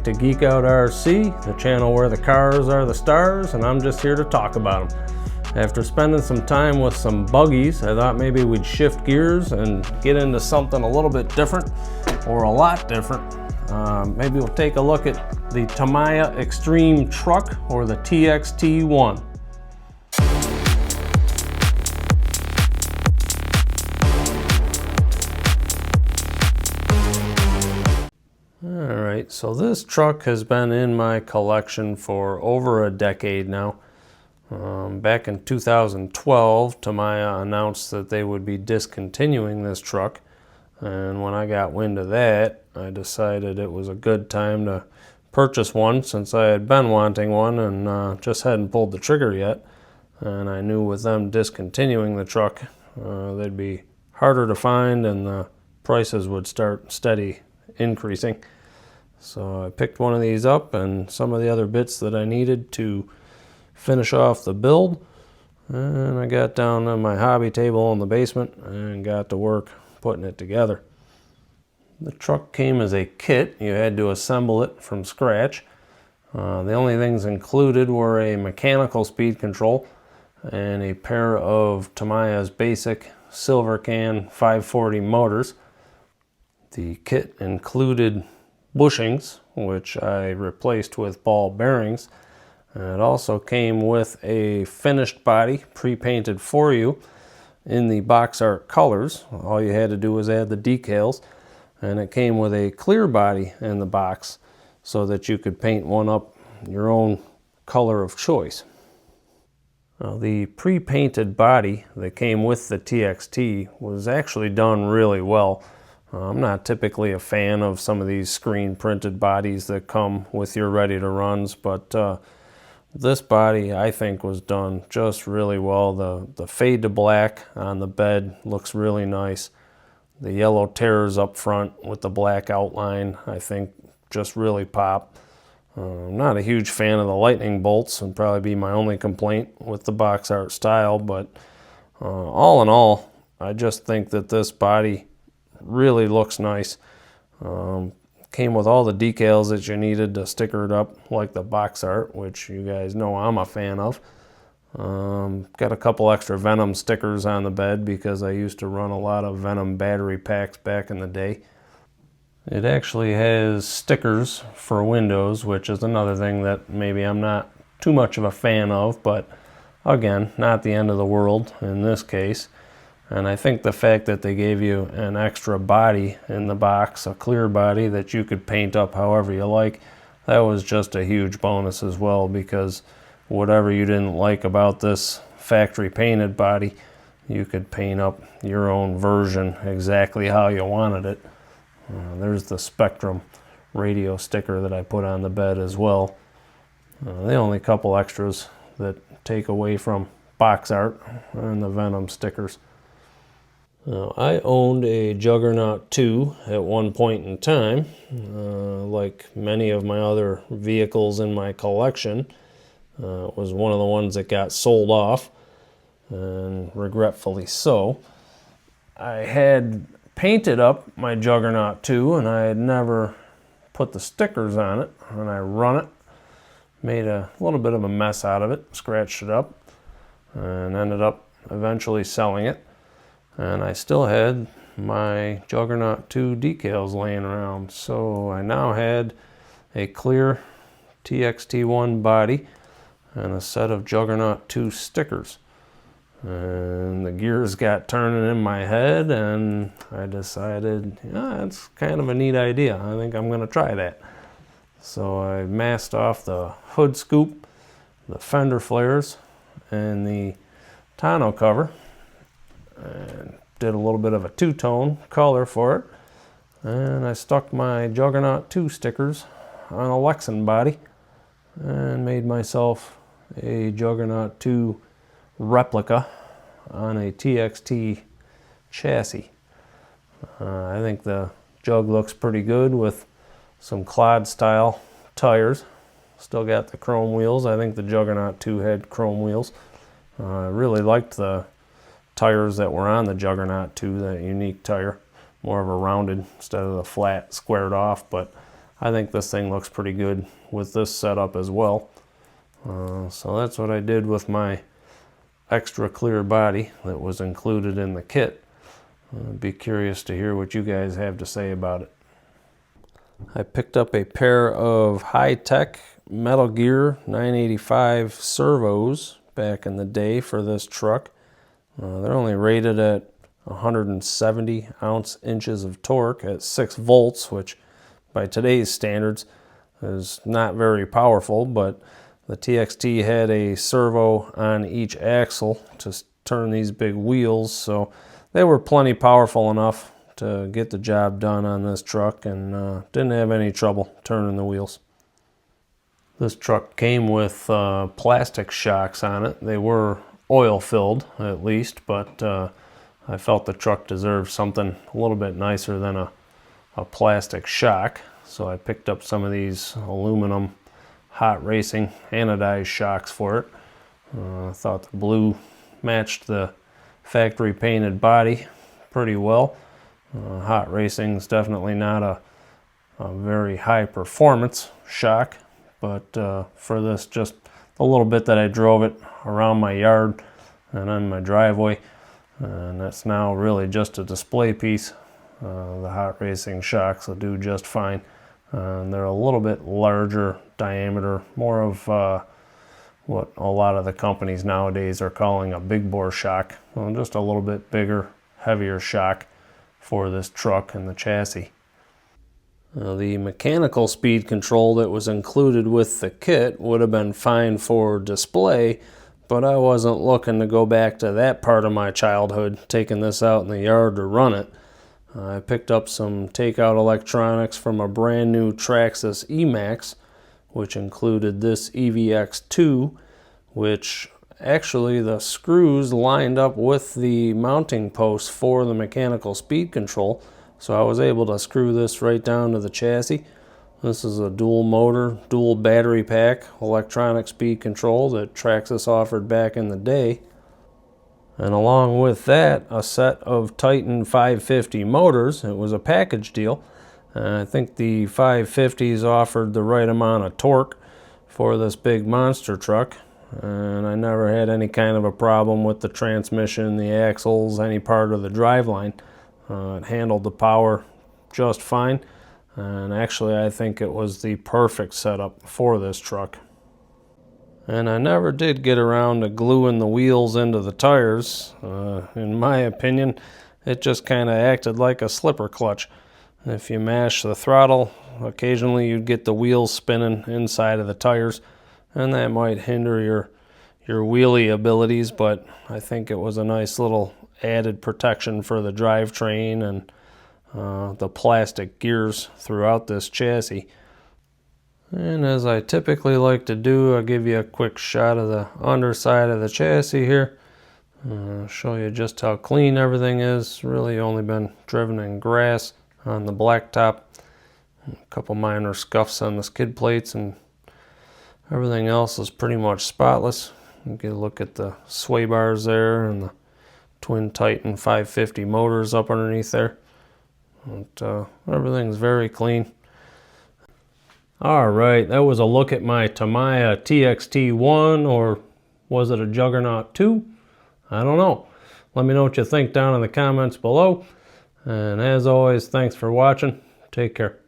back to Geek Out RC, the channel where the cars are the stars, and I'm just here to talk about them. After spending some time with some buggies, I thought maybe we'd shift gears and get into something a little bit different, or a lot different. Maybe we'll take a look at the Tamiya Extreme Truck, or the TXT-1. Alright, so this truck has been in my collection for over a decade now. Back in 2012, Tamiya announced that they would be discontinuing this truck, and when I got wind of that, I decided it was a good time to purchase one, since I had been wanting one and just hadn't pulled the trigger yet. And I knew with them discontinuing the truck, they'd be harder to find and the prices would start steady increasing. So I picked one of these up and some of the other bits that I needed to finish off the build, and I got down on my hobby table in the basement and got to work putting it together. The truck came as a kit. You had to assemble it from scratch. The only things included were a mechanical speed control and a pair of Tamiya's basic silver can 540 motors. The kit included bushings, which I replaced with ball bearings. It also came with a finished body, pre-painted for you in the box art colors. All you had to do was add the decals, and it came with a clear body in the box so that you could paint one up your own color of choice. Now, the pre-painted body that came with the TXT was actually done really well. I'm not typically a fan of some of these screen printed bodies that come with your ready to runs, but this body I think was done just really well. The fade to black on the bed looks really nice. The yellow tears up front with the black outline I think just really pop. I'm not a huge fan of the lightning bolts, and probably be my only complaint with the box art style, but all in all, I just think that this body really looks nice. Came with all the decals that you needed to sticker it up like the box art, which you guys know I'm a fan of. Got a couple extra Venom stickers on the bed because I used to run a lot of Venom battery packs back in the day. It actually has stickers for windows, which is another thing that maybe I'm not too much of a fan of, but again, not the end of the world in this case. And I think the fact that they gave you an extra body in the box, a clear body that you could paint up however you like, that was just a huge bonus as well, because whatever you didn't like about this factory painted body, you could paint up your own version exactly how you wanted it. There's the Spectrum radio sticker that I put on the bed as well. The only couple extras that take away from box art and the Venom stickers. I owned a Juggernaut 2 at one point in time. Like many of my other vehicles in my collection, it was one of the ones that got sold off, and regretfully so. I had painted up my Juggernaut 2, and I had never put the stickers on it, and I run it, made a little bit of a mess out of it, scratched it up, and ended up eventually selling it. And I still had my Juggernaut 2 decals laying around, so I now had a clear TXT-1 body and a set of Juggernaut 2 stickers. And the gears got turning in my head, and I decided, yeah, that's kind of a neat idea. I think I'm going to try that. So I masked off the hood scoop, the fender flares, and the tonneau cover, and did a little bit of a two-tone color for it. And I stuck my Juggernaut 2 stickers on a Lexan body and made myself a Juggernaut 2 replica on a TXT chassis. I think the Jug looks pretty good with some Clod style tires. Still got the chrome wheels. I think the Juggernaut 2 had chrome wheels. I really liked the tires that were on the Juggernaut 2, that unique tire. More of a rounded instead of the flat squared off, but I think this thing looks pretty good with this setup as well. So that's what I did with my extra clear body that was included in the kit. I'd be curious to hear what you guys have to say about it. I picked up a pair of high-tech Metal Gear 985 servos back in the day for this truck. They're only rated at 170 inches of torque at 6 volts, which by today's standards is not very powerful, but the TXT had a servo on each axle to turn these big wheels, so they were plenty powerful enough to get the job done on this truck, and didn't have any trouble turning the wheels. This truck came with plastic shocks on it. They were oil filled at least, but I felt the truck deserved something a little bit nicer than a plastic shock, so I picked up some of these aluminum hot racing anodized shocks for it. I thought the blue matched the factory painted body pretty well. Hot racing is definitely not a very high performance shock, but for this, just a little bit that I drove it around my yard and on my driveway, and that's now really just a display piece. The hot racing shocks will do just fine. They're a little bit larger diameter, more of what a lot of the companies nowadays are calling a big bore shock. Well, just a little bit bigger, heavier shock for this truck and the chassis. The mechanical speed control that was included with the kit would have been fine for display, but I wasn't looking to go back to that part of my childhood, taking this out in the yard to run it. I picked up some takeout electronics from a brand new Traxxas Emax, which included this EVX2, which actually the screws lined up with the mounting posts for the mechanical speed control, so I was able to screw this right down to the chassis. This is a dual motor, dual battery pack electronic speed control that Traxxas offered back in the day. And along with that, a set of Titan 550 motors. It was a package deal. I think the 550s offered the right amount of torque for this big monster truck. And I never had any kind of a problem with the transmission, the axles, any part of the driveline. It handled the power just fine. And actually, I think it was the perfect setup for this truck. And I never did get around to gluing the wheels into the tires. In my opinion, it just kind of acted like a slipper clutch. If you mash the throttle, occasionally you'd get the wheels spinning inside of the tires, and that might hinder your wheelie abilities, but I think it was a nice little added protection for the drivetrain and the plastic gears throughout this chassis. And as I typically like to do, I'll give you a quick shot of the underside of the chassis here. Show you just how clean everything is. Really only been driven in grass on the blacktop. A couple minor scuffs on the skid plates, and everything else is pretty much spotless. You get a look at the sway bars there and the twin Titan 550 motors up underneath there. But, everything's very clean. Alright, that was a look at my Tamiya TXT-1, or was it a Juggernaut 2? I don't know. Let me know what you think down in the comments below. And as always, thanks for watching. Take care.